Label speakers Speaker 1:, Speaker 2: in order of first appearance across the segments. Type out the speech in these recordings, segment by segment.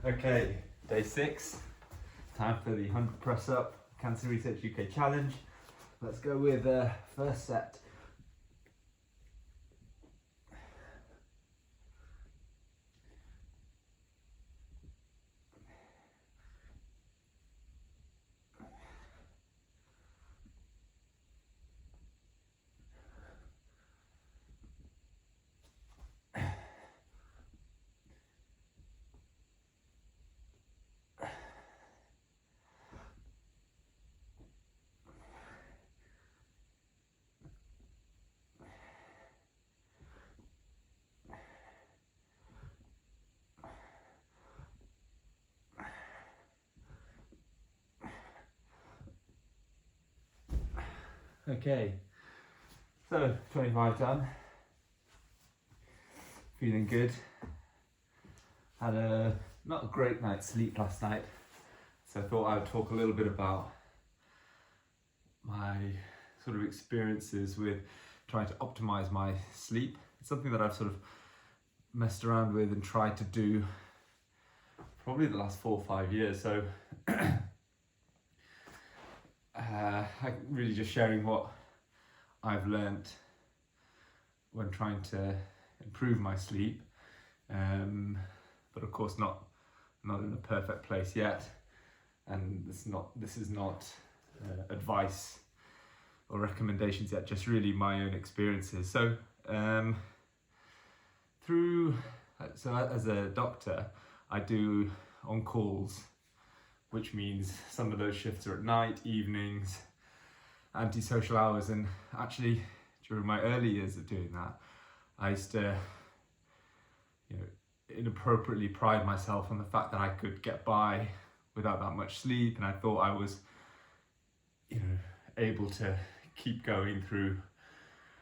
Speaker 1: Okay, day 6. Time for the 100 press up Cancer Research UK challenge. Let's go with first set. Okay, so 25 done. Feeling good. Had not a great night's sleep last night, so I thought I would talk a little bit about my sort of experiences with trying to optimize my sleep. It's something that I've sort of messed around with and tried to do probably the last 4 or 5 years. So I'm really just sharing what I've learnt when trying to improve my sleep, but of course not in a perfect place yet, and this is not advice or recommendations yet, just really my own experiences. So as a doctor, I do on calls, which means some of those shifts are at night, evenings, antisocial hours, and actually during my early years of doing that, I used to inappropriately pride myself on the fact that I could get by without that much sleep, and I thought I was able to keep going through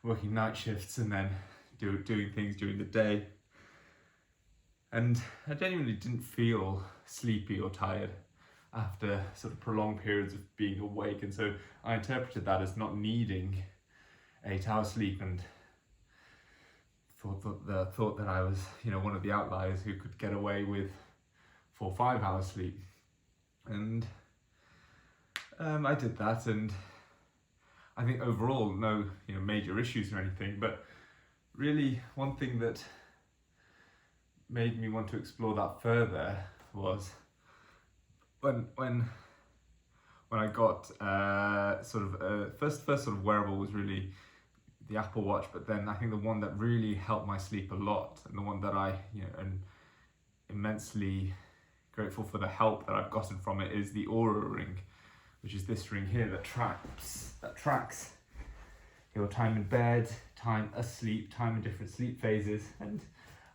Speaker 1: working night shifts and then doing things during the day, and I genuinely didn't feel sleepy or tired after sort of prolonged periods of being awake, and so I interpreted that as not needing 8 hours sleep, and thought that I was one of the outliers who could get away with 4 or 5 hours sleep. And I did that, and I think overall no major issues or anything, but really one thing that made me want to explore that further was when I got first sort of wearable was really the Apple Watch, but then I think the one that really helped my sleep a lot, and the one that I am immensely grateful for the help that I've gotten from it, is the Oura Ring, which is this ring here that tracks your time in bed, time asleep, time in different sleep phases. And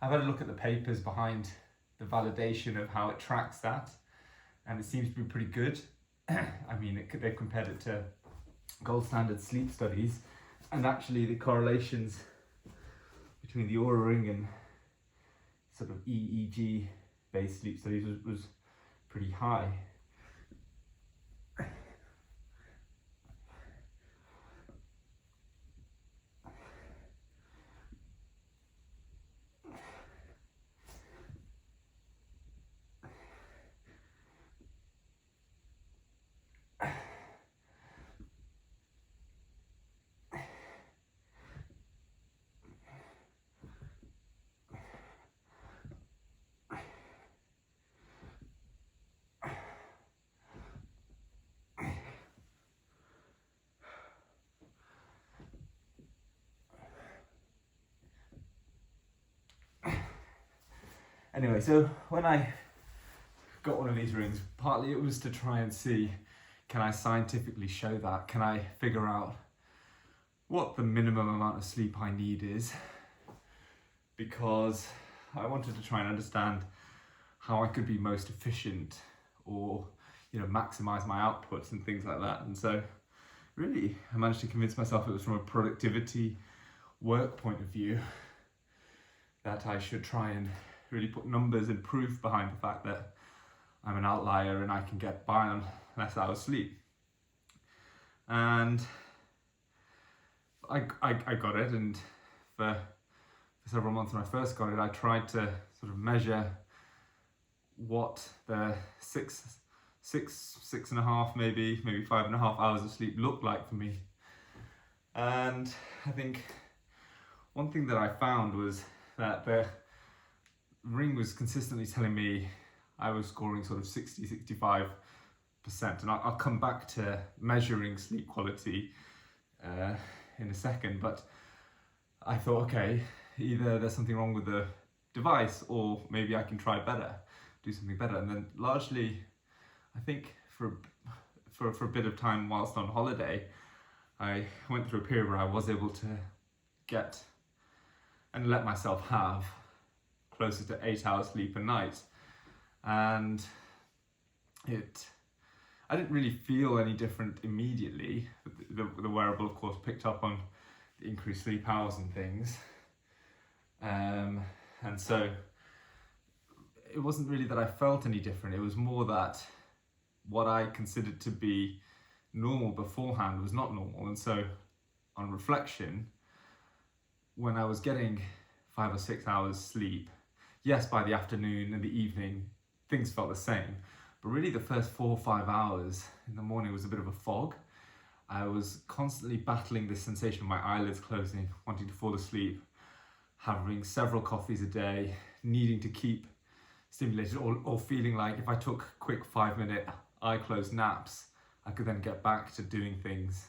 Speaker 1: I've had a look at the papers behind the validation of how it tracks that, and it seems to be pretty good. I mean, they've compared it to gold standard sleep studies, and actually the correlations between the Oura Ring and sort of EEG based sleep studies was pretty high. Anyway, so when I got one of these rings, partly it was to try and see, can I scientifically show that? Can I figure out what the minimum amount of sleep I need is? Because I wanted to try and understand how I could be most efficient, or maximize my outputs and things like that. And so really I managed to convince myself it was from a productivity work point of view that I should try and really put numbers and proof behind the fact that I'm an outlier and I can get by on less hours sleep. And I got it, and for several months when I first got it, I tried to sort of measure what the six and a half, maybe 5.5 hours of sleep looked like for me. And I think one thing that I found was that the ring was consistently telling me I was scoring sort of 65%. And I'll come back to measuring sleep quality in a second, but I thought, okay, either there's something wrong with the device or maybe I can try better, do something better. And then largely, I think for a bit of time whilst on holiday, I went through a period where I was able to get and let myself have closer to 8 hours sleep a night. And I didn't really feel any different immediately. The wearable, of course, picked up on the increased sleep hours and things. And so it wasn't really that I felt any different. It was more that what I considered to be normal beforehand was not normal. And so on reflection, when I was getting 5 or 6 hours sleep, yes, by the afternoon and the evening, things felt the same. But really the first 4 or 5 hours in the morning was a bit of a fog. I was constantly battling this sensation of my eyelids closing, wanting to fall asleep, having several coffees a day, needing to keep stimulated, or feeling like if I took quick 5-minute eye closed naps, I could then get back to doing things.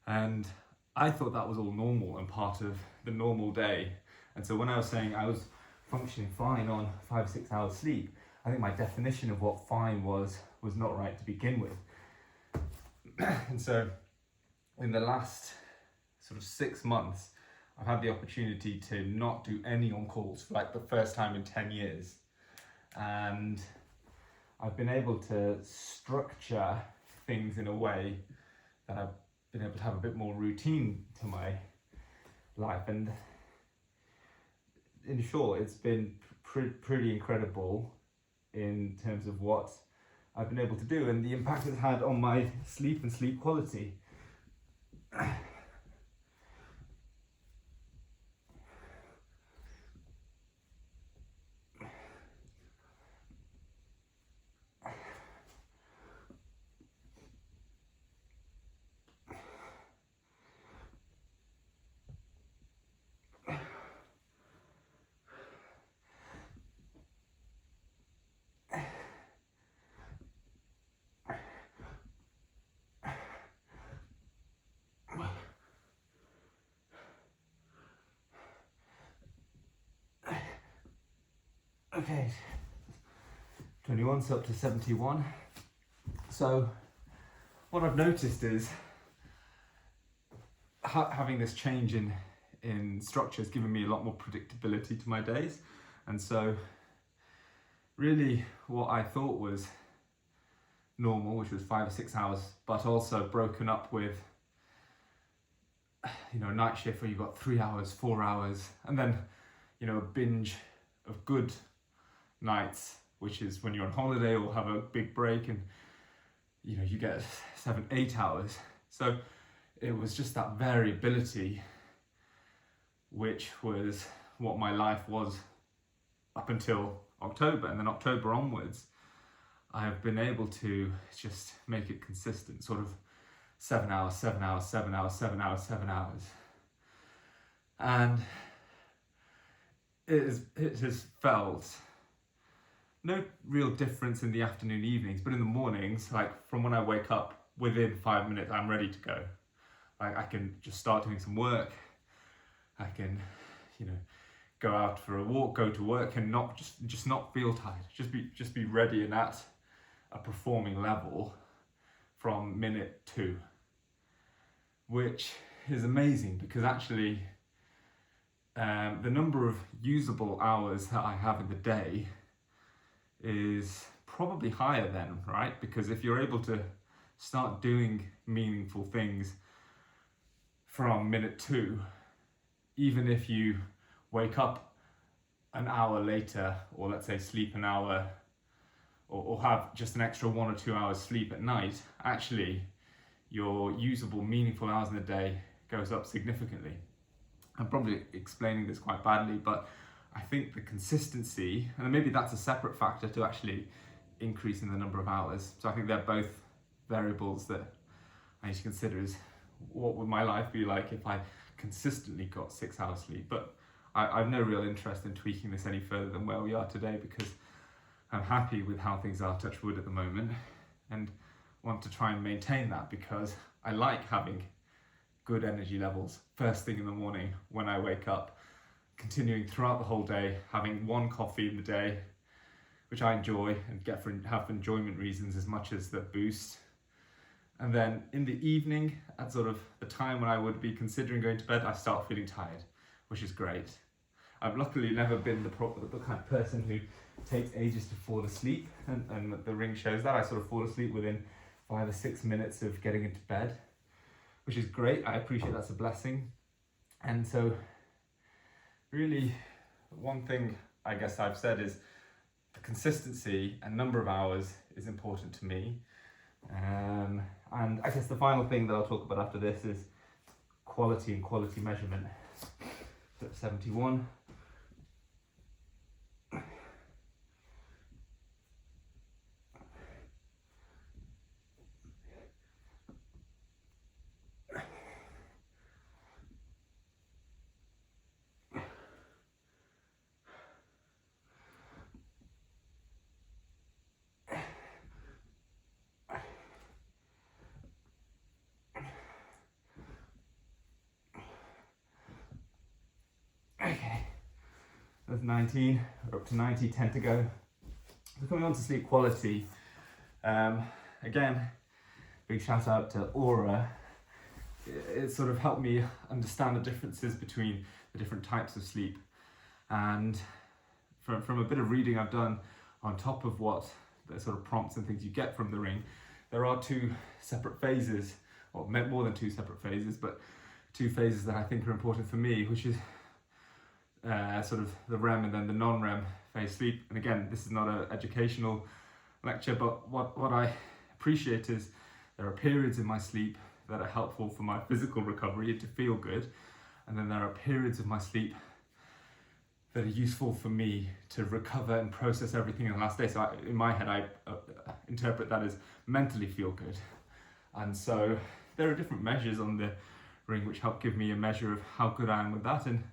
Speaker 1: And I thought that was all normal and part of the normal day. And so when I was saying I was functioning fine on 5 or 6 hours sleep, I think my definition of what fine was not right to begin with. And so in the last sort of 6 months, I've had the opportunity to not do any on-calls for like the first time in 10 years. And I've been able to structure things in a way that I've been able to have a bit more routine to my life. And in short, it's been pretty incredible in terms of what I've been able to do and the impact it's had on my sleep and sleep quality. Okay, 21, so up to 71. So what I've noticed is having this change in structure has given me a lot more predictability to my days. And so really what I thought was normal, which was 5 or 6 hours, but also broken up with, a night shift where you've got 3 hours, 4 hours, and then, a binge of good nights, which is when you're on holiday or have a big break and you get 7-8 hours. So it was just that variability, which was what my life was up until October. And then October onwards, I have been able to just make it consistent, sort of 7 hours, 7 hours, 7 hours, 7 hours, 7 hours. And it has felt no real difference in the afternoon, evenings, but in the mornings, like from when I wake up, within 5 minutes, I'm ready to go. Like I can just start doing some work. I can, go out for a walk, go to work, and not just not feel tired. Just be ready and at a performing level from minute 2, which is amazing because actually the number of usable hours that I have in the day is probably higher then, right? Because if you're able to start doing meaningful things from minute 2, even if you wake up an hour later, or let's say sleep an hour, or have just an extra 1 or 2 hours sleep at night, actually your usable meaningful hours in the day goes up significantly. I'm probably explaining this quite badly, but I think the consistency, and maybe that's a separate factor to actually increasing the number of hours. So I think they're both variables that I need to consider, is what would my life be like if I consistently got 6 hours sleep. But I've no real interest in tweaking this any further than where we are today, because I'm happy with how things are, touch wood, at the moment, and want to try and maintain that, because I like having good energy levels first thing in the morning when I wake up, continuing throughout the whole day, having one coffee in the day, which I enjoy and have for enjoyment reasons as much as the boost. And then in the evening, at sort of the time when I would be considering going to bed, I start feeling tired, which is great. I've luckily never been the kind of person who takes ages to fall asleep, and the ring shows that. I sort of fall asleep within 5 or 6 minutes of getting into bed, which is great. I appreciate that's a blessing. And so really, one thing I guess I've said is the consistency and number of hours is important to me. And I guess the final thing that I'll talk about after this is quality and quality measurement. So 71. Okay, that's 19, we're up to 90, 10 to go. So coming on to sleep quality, again, big shout out to Aura. It sort of helped me understand the differences between the different types of sleep. And from a bit of reading I've done, on top of what the sort of prompts and things you get from the ring, there are 2 separate phases, or more than 2 separate phases, but 2 phases that I think are important for me, which is sort of the REM and then the non-REM phase sleep. And again, this is not an educational lecture, but what I appreciate is there are periods in my sleep that are helpful for my physical recovery to feel good, and then there are periods of my sleep that are useful for me to recover and process everything in the last day. So in my head, I interpret that as mentally feel good. And so there are different measures on the ring which help give me a measure of how good I am with that. And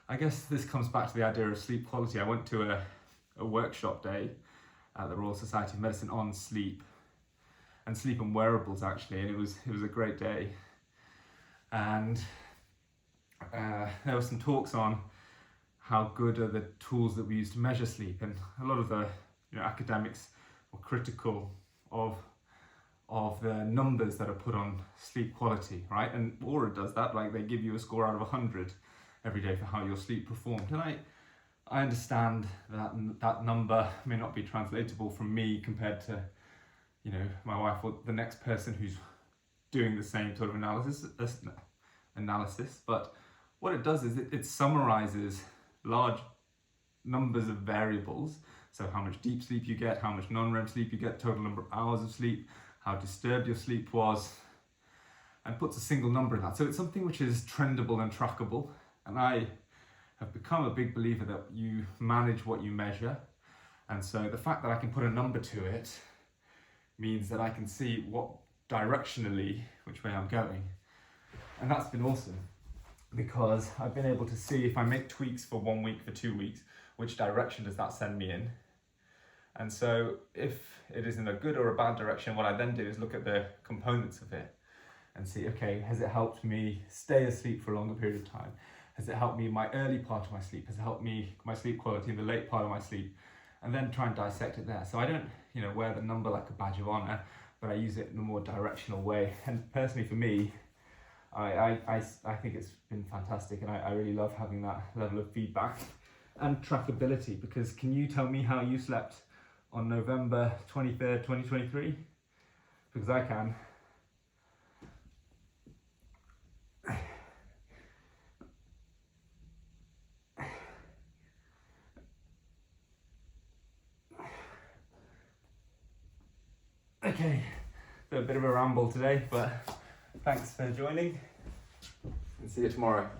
Speaker 1: I guess this comes back to the idea of sleep quality. I went to a workshop day at the Royal Society of Medicine on sleep and wearables, actually, and it was a great day. And there were some talks on how good are the tools that we use to measure sleep, and a lot of the academics were critical of the numbers that are put on sleep quality, right? And Aura does that, like they give you a score out of 100 every day for how your sleep performed. And I understand that number may not be translatable from me compared to my wife or the next person who's doing the same sort of analysis, but what it does is it summarizes large numbers of variables. So how much deep sleep you get, how much non-REM sleep you get, total number of hours of sleep, how disturbed your sleep was, and puts a single number in that. So it's something which is trendable and trackable. And I have become a big believer that you manage what you measure. And so the fact that I can put a number to it means that I can see what directionally, which way I'm going. And that's been awesome, because I've been able to see if I make tweaks for 1 week, for 2 weeks, which direction does that send me in? And so if it is in a good or a bad direction, what I then do is look at the components of it and see, okay, has it helped me stay asleep for a longer period of time? Has it helped me in my early part of my sleep? Has it helped me my sleep quality in the late part of my sleep? And then try and dissect it there. So I don't, wear the number like a badge of honor, but I use it in a more directional way. And personally for me, I think it's been fantastic, and I really love having that level of feedback and trackability, because can you tell me how you slept on November 23rd, 2023? Because I can. Okay, so a bit of a ramble today, but thanks for joining, and see you tomorrow.